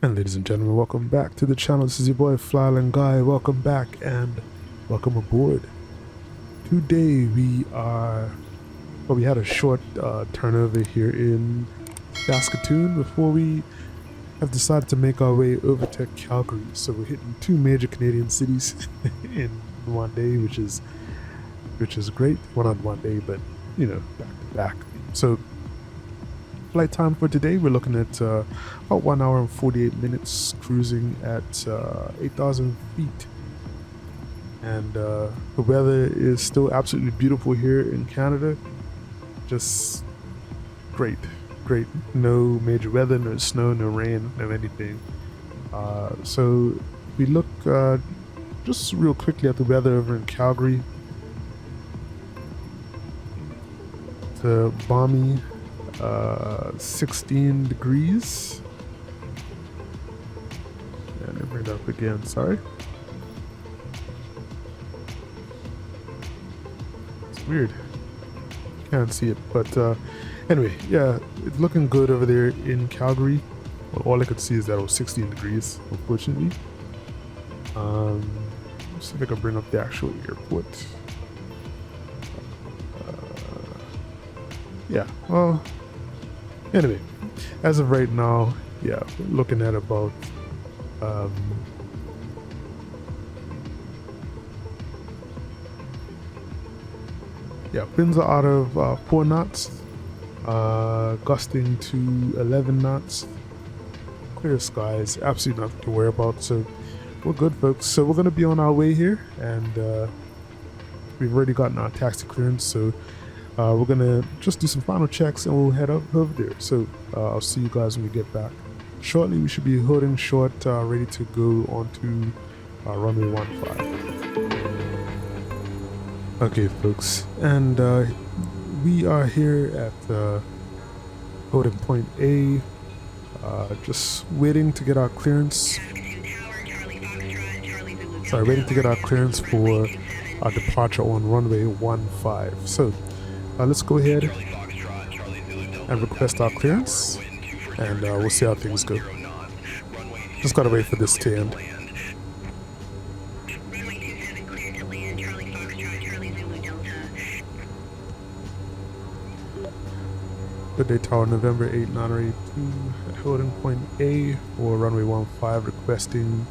And ladies and gentlemen, welcome back to the channel. This is your boy Flyland Guy. Welcome back and welcome aboard. Today we had a short turnover here in Saskatoon before we have decided to make our way over to Calgary. So we're hitting two major Canadian cities in one day, which is great. Well, not one day, but you know, back to back. So flight time for today, we're looking at about 1 hour and 48 minutes, cruising at 8,000 feet. And the weather is still absolutely beautiful here in Canada. Just great. No major weather, no snow, no rain, no anything. So we look just real quickly at the weather over in Calgary. It's a balmy 16 degrees. And let me bring it up again, sorry. It's weird. Can't see it, but anyway, yeah, it's looking good over there in Calgary. Well, all I could see is that it was 16 degrees, unfortunately. Let's see if I can bring up the actual airport. Yeah, well, anyway, as of right now, yeah, we're looking at about winds are out of 4 knots, gusting to 11 knots. Clear skies, absolutely nothing to worry about. So we're good, folks. So we're gonna be on our way here, and we've already gotten our taxi clearance. So we're gonna just do some final checks and we'll head up over there. So I'll see you guys when we get back. Shortly, we should be holding short, ready to go onto runway 15. Okay, folks, and we are here at holding point A, just waiting to get our clearance. Waiting to get our clearance for our departure on runway 15. So let's go ahead and request our clearance, and we'll see how things go. Just gotta wait for this to end. Good day, Tower, November 8, 982 at holding point A for runway 15, requesting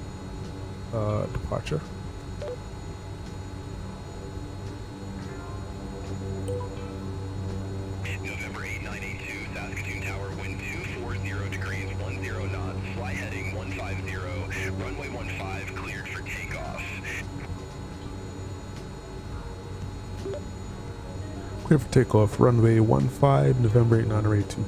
departure. November 8, 982, Saskatoon Tower, wind 240 degrees, 10 knots, fly heading 150, runway 15, cleared for takeoff. Clear for takeoff, runway 15, November 8, 982.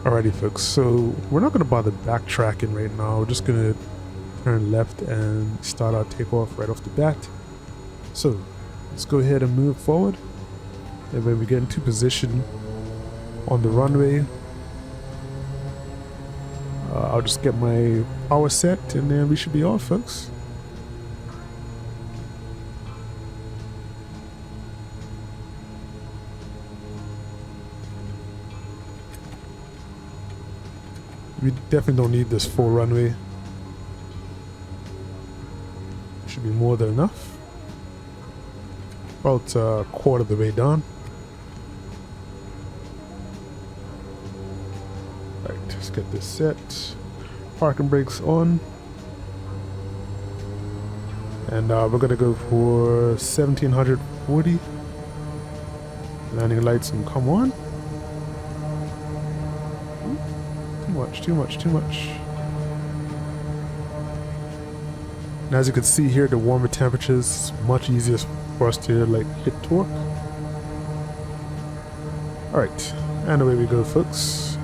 Alrighty, folks, so we're not going to bother backtracking right now. We're just going to turn left and start our takeoff right off the bat. So let's go ahead and move forward. And when we get into position on the runway, I'll just get my power set and then we should be off, folks. We definitely don't need this full runway. Should be more than enough. About a quarter of the way down. Right, let's get this set. Parking brakes on. And we're gonna go for 1740. Landing lights and come on. Too much. And as you can see here, the warmer temperatures, much easier for us to hit torque. Alright, and away we go, folks.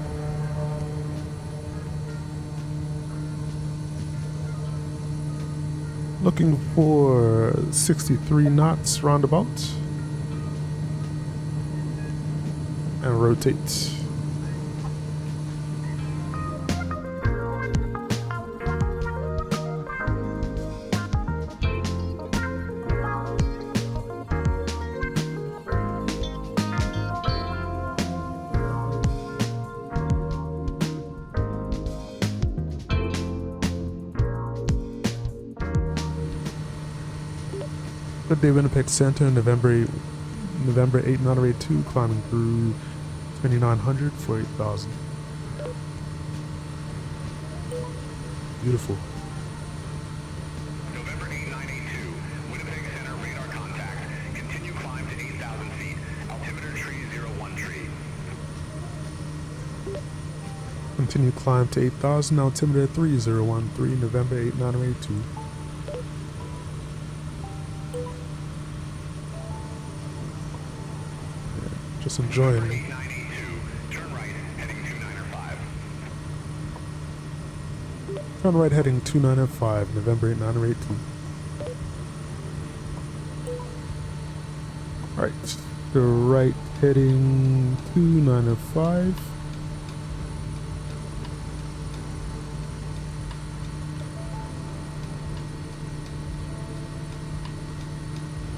Looking for 63 knots roundabout. And rotate. Good day, Winnipeg Center, November 8, 982, climbing through 2900 for 8,000. Beautiful. November 8, 982, Winnipeg Center, radar contact. Continue climb to 8,000 feet. Altimeter tree 01 tree. Continue climb to 8,000, altimeter 3013, November 8, 982. Just enjoying it. 982, turn right, heading 2905. Turn right heading 2905, November 8, 982. Alright, the right heading 2905.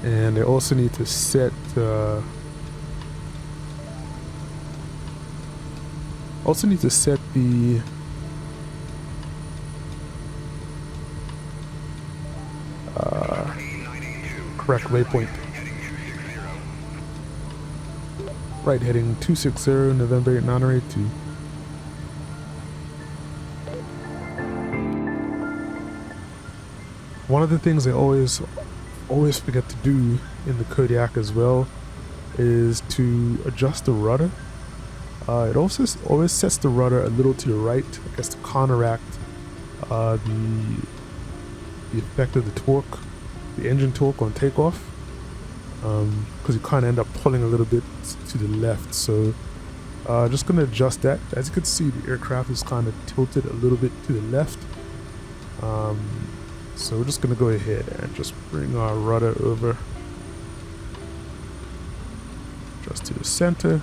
And I also need to set the correct waypoint. Right heading 260, November 8, 982. One of the things I always forget to do in the Kodiak as well is to adjust the rudder. It also always sets the rudder a little to the right, I guess, to counteract the effect of the torque, the engine torque on takeoff, because you kind of end up pulling a little bit to the left. So just going to adjust that. As you can see, the aircraft is kind of tilted a little bit to the left. So we're just going to go ahead and just bring our rudder over just to the center,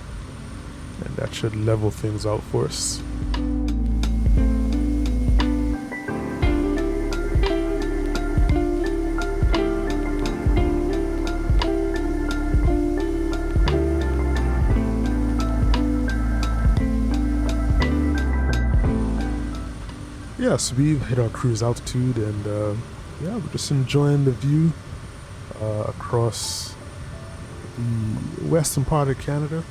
and that should level things out for us. Yes, we've hit our cruise altitude, and yeah, we're just enjoying the view across the western part of Canada,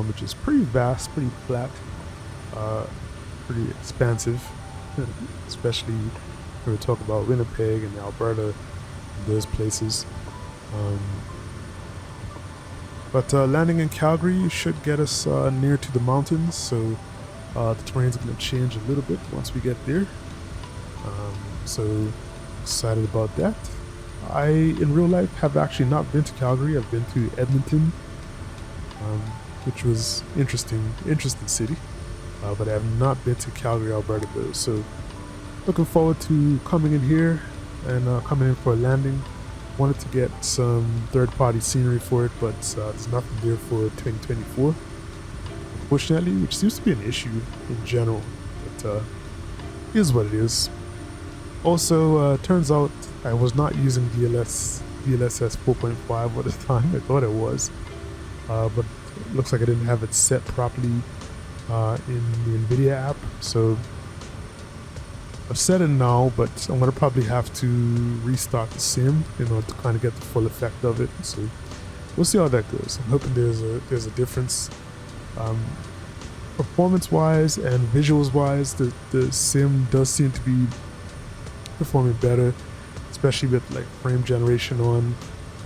which is pretty vast, pretty flat, pretty expansive, especially when we talk about Winnipeg and Alberta, those places. But landing in Calgary should get us near to the mountains, so the terrain's going to change a little bit once we get there. So excited about that. I, in real life, have actually not been to Calgary. I've been to Edmonton, which was interesting city. But I have not been to Calgary, Alberta though. So looking forward to coming in here and coming in for a landing. Wanted to get some third-party scenery for it, but there's nothing there for 2024. Unfortunately, which seems to be an issue in general, but it is what it is. Also, turns out I was not using DLSS 4.5 at the time. I thought it was, but it looks like I didn't have it set properly in the NVIDIA app. So I've set it now, but I'm gonna probably have to restart the sim in order to kind of get the full effect of it. So we'll see how that goes. I'm hoping there's a difference. Performance-wise and visuals-wise, the sim does seem to be performing better, especially with like frame generation on,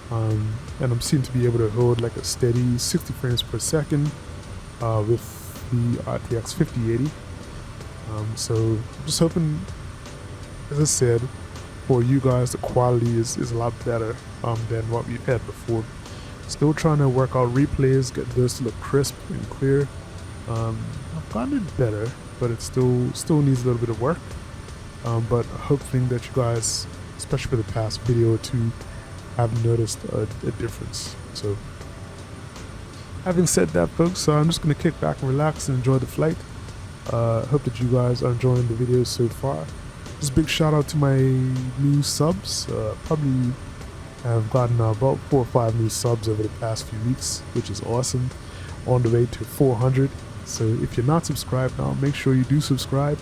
and I'm seem to be able to hold like a steady 60 frames per second with the RTX 5080. So I'm just hoping, as I said, for you guys the quality is a lot better than what we've had before. Still trying to work out replays, get those to look crisp and clear. I've gotten it better, but it still needs a little bit of work. But hoping that you guys, especially for the past video or two, have noticed a difference. So having said that, folks, I'm just going to kick back and relax and enjoy the flight. Hope that you guys are enjoying the videos so far. Just a big shout out to my new subs. Probably have gotten about 4 or 5 new subs over the past few weeks, which is awesome. On the way to 400. So if you're not subscribed now, make sure you do subscribe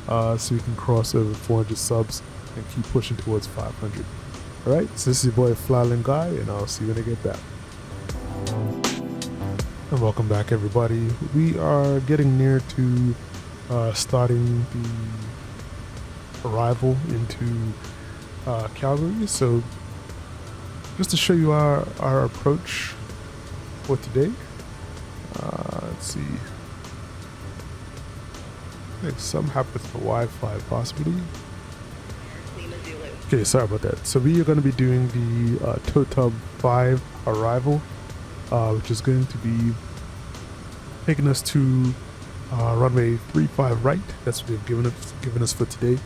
so you can cross over 400 subs and keep pushing towards 500. Alright, so this is your boy Flyland Guy, and I'll see you when I get back. And welcome back, everybody. We are getting near to starting the arrival into Calgary. So just to show you our approach for today. Let's see. I think something happened with the Wi-Fi possibly. Okay, sorry about that. So we are going to be doing the TOTUB 5 arrival, which is going to be taking us to runway 35 right. That's what they've given us for today.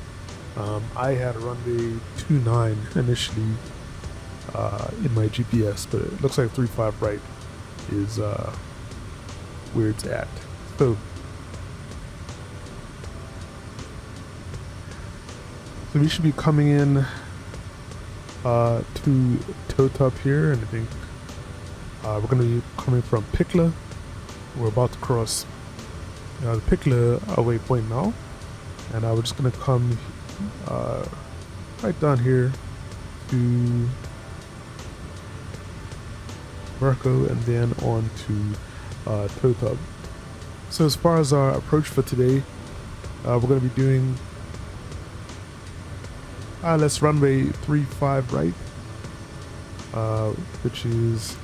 I had a runway 29 initially in my GPS, but it looks like 35 right is where it's at. So we should be coming in to TOTUB here, and I think we're going to be coming from Pikla. We're about to cross the Pikla waypoint now, and we're just going to come right down here to Merco and then on to TOTUB. So as far as our approach for today, we're going to be doing ILS Runway 35 right, which is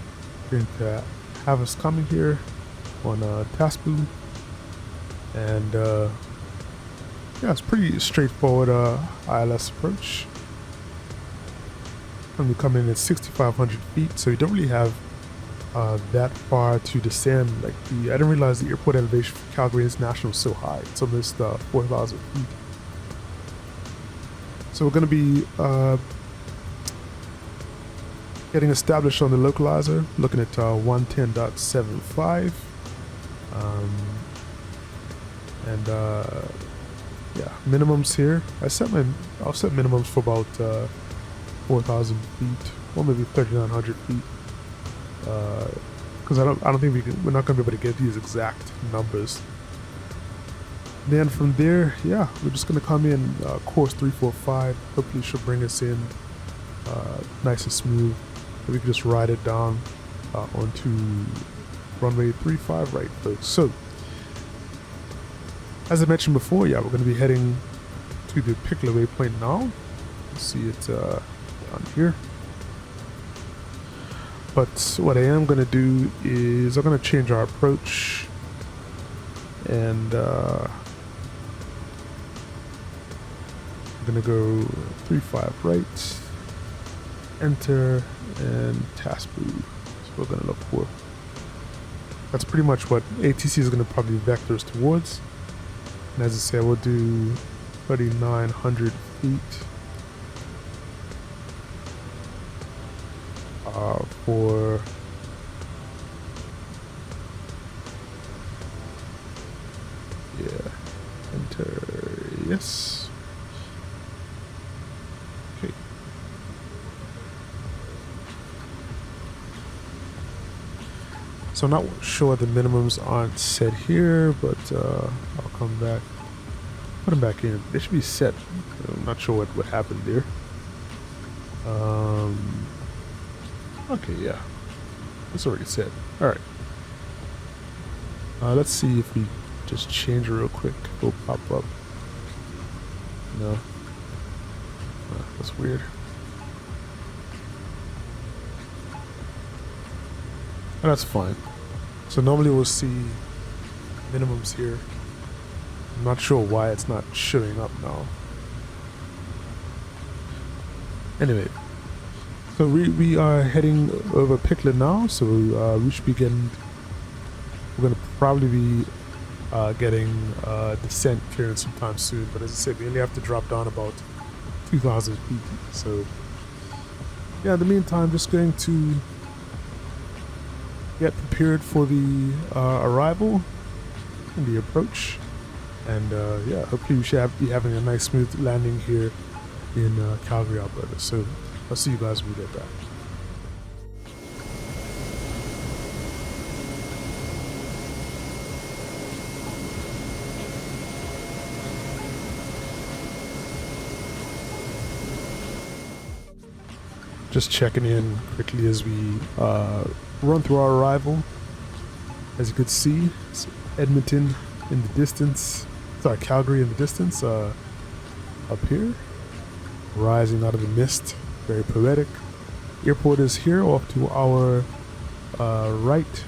going to have us coming here on TOTUB, and yeah, it's pretty straightforward ILS approach. And we come in at 6,500 feet, so you don't really have that far to descend. Like I didn't realize the airport elevation for Calgary International was so high. It's almost 4,000 feet. So we're going to be getting established on the localizer, looking at 110.75, and yeah, minimums here. I'll set minimums for about 4,000 feet, or maybe 3,900 feet, because I don't think we're not going to be able to get these exact numbers. Then from there, yeah, we're just going to come in course 345. Hopefully she'll bring us in nice and smooth. And we can just ride it down onto runway 35 right, folks. So, as I mentioned before, yeah, we're going to be heading to the Pikla waypoint now. You see it down here. But what I am going to do is I'm going to change our approach, and I'm going to go 35 right, enter, and TOTUB. That's what we're going to look for. That's pretty much what ATC is going to probably vector us towards. And as I said, we'll do 3,900 feet for enter, yes. Okay. So I'm not sure the minimums aren't set here, but I'll come back, put them back in. They should be set. I'm not sure what happened there. Okay, yeah, it's already set. All right. Let's see if we just change it real quick. It'll pop up. No, that's weird. Oh, that's fine. So normally we'll see minimums here. I'm not sure why it's not showing up now. Anyway, so we are heading over Pikla now, so we should be getting, we're going to probably be getting descent clearance sometime soon, but as I said, we only have to drop down about 2,000 feet. So yeah, in the meantime, just going to get prepared for the arrival and the approach, and yeah, hopefully we should be having a nice smooth landing here in Calgary, Alberta. So I'll see you guys when we get back. Just checking in quickly as we run through our arrival. As you could see, it's Edmonton in the distance. Sorry, Calgary in the distance. Up here, rising out of the mist. Very poetic. Airport is here off to our right.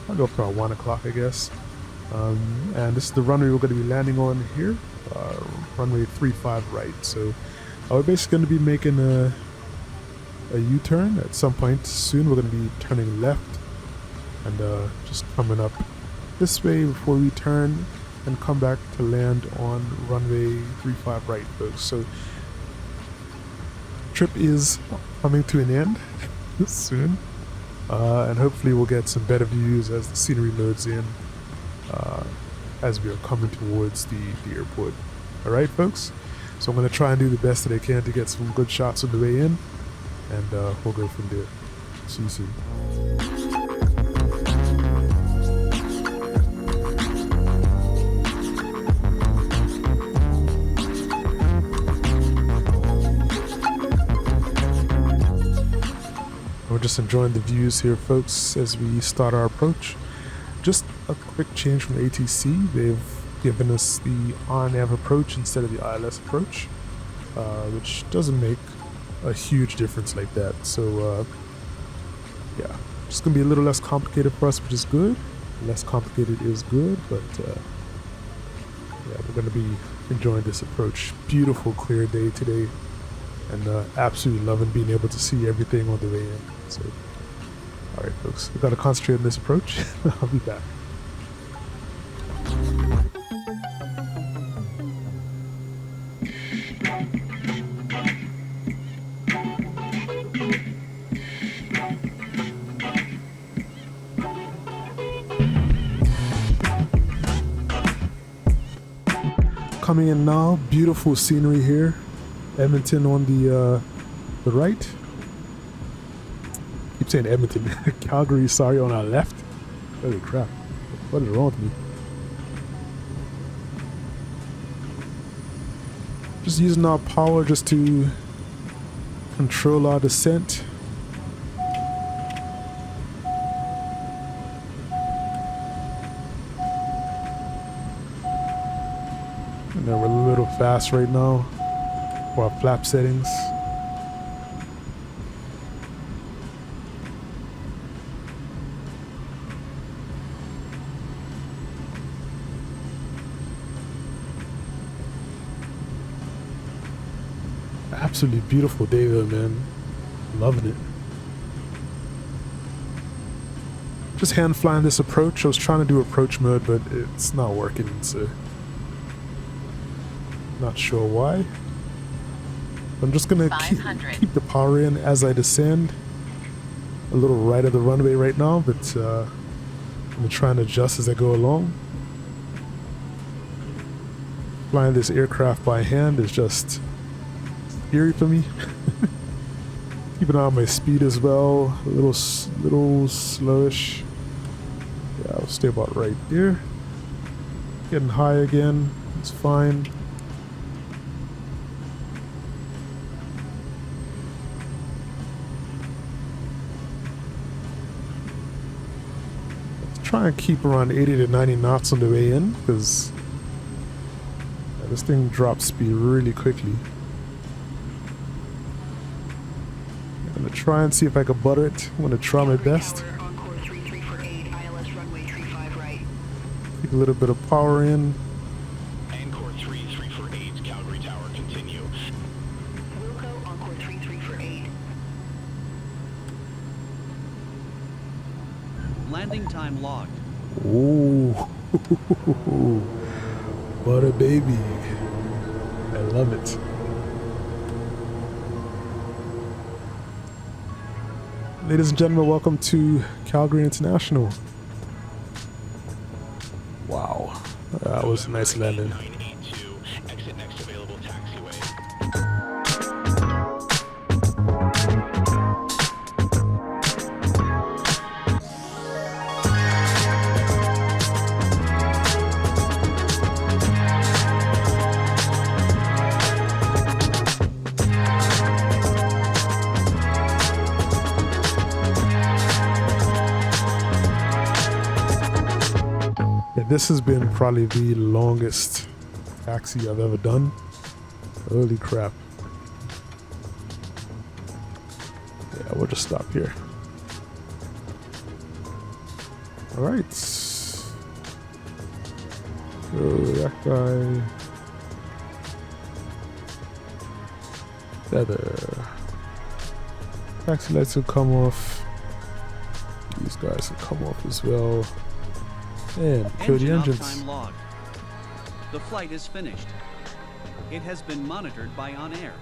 I'll go for 1 o'clock, I guess. And this is the runway we're going to be landing on here. Runway 35 right. So we're basically going to be making a U-turn at some point soon. We're going to be turning left and just coming up this way before we turn and come back to land on runway 35 right, folks. So trip is coming to an end soon, and hopefully we'll get some better views as the scenery loads in as we are coming towards the airport. All right, folks, so I'm going to try and do the best that I can to get some good shots on the way in, and we'll go from there. See you soon. We're just enjoying the views here, folks, as we start our approach. Just a quick change from ATC. They've given us the RNAV approach instead of the ILS approach, which doesn't make a huge difference like that. So yeah, just gonna be a little less complicated for us, which is good. Less complicated is good, but yeah, we're gonna be enjoying this approach. Beautiful clear day today, and absolutely loving being able to see everything on the way in. So all right, folks, we've got to concentrate on this approach. I'll be back. Coming in now, beautiful scenery here. Edmonton on the right. Keep saying Edmonton. Calgary, sorry, on our left. Holy crap. What is wrong with me? Just using our power just to control our descent. And then we're a little fast right now for our flap settings. Absolutely beautiful day though, man. Loving it. Just hand flying this approach. I was trying to do approach mode, but it's not working, so not sure why. I'm just gonna keep the power in as I descend. A little right of the runway right now, but I'm gonna try and adjust as I go along. Flying this aircraft by hand is just scary for me. Keep an eye on my speed as well. A little slowish. Yeah, I'll stay about right there. Getting high again. It's fine. Let's try and keep around 80 to 90 knots on the way in, because this thing drops speed really quickly. I'm gonna try and see if I can butter it. I'm gonna try my best. ILS Runway 35 right. Keep a little bit of power in. Encore 3348, Calgary Tower, continue. Wilco, Encore 3348. Landing time logged. Ooh, butter baby. I love it. Ladies and gentlemen, welcome to Calgary International. Wow, that was a nice landing. 982, exit next available taxiway. this has been probably the longest taxi I've ever done. Holy crap. Yeah, we'll just stop here. Alright. So that guy. Feather. Taxi lights will come off. These guys will come off as well. And kill the Engine engines. uptime logged. The flight is finished. It has been monitored by On Air.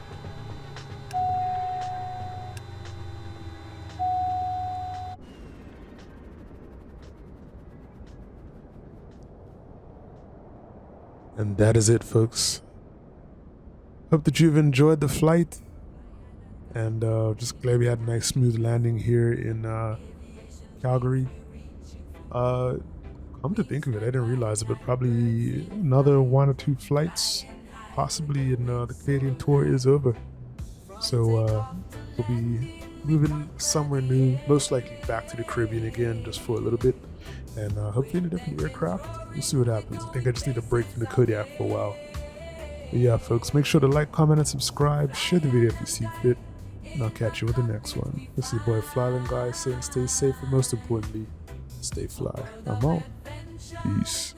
And that is it, folks. Hope that you've enjoyed the flight. And just glad we had a nice smooth landing here in Calgary. Come to think of it, I didn't realize it, but probably another 1 or 2 flights, possibly, and the Canadian tour is over. So we'll be moving somewhere new, most likely back to the Caribbean again, just for a little bit, and hopefully in a different aircraft. We'll see what happens. I think I just need a break from the Kodiak for a while. But yeah, folks, make sure to like, comment, and subscribe. Share the video if you see fit, and I'll catch you with the next one. This is your boy Flying Guy saying stay safe, and most importantly, stay fly. I'm out. Peace.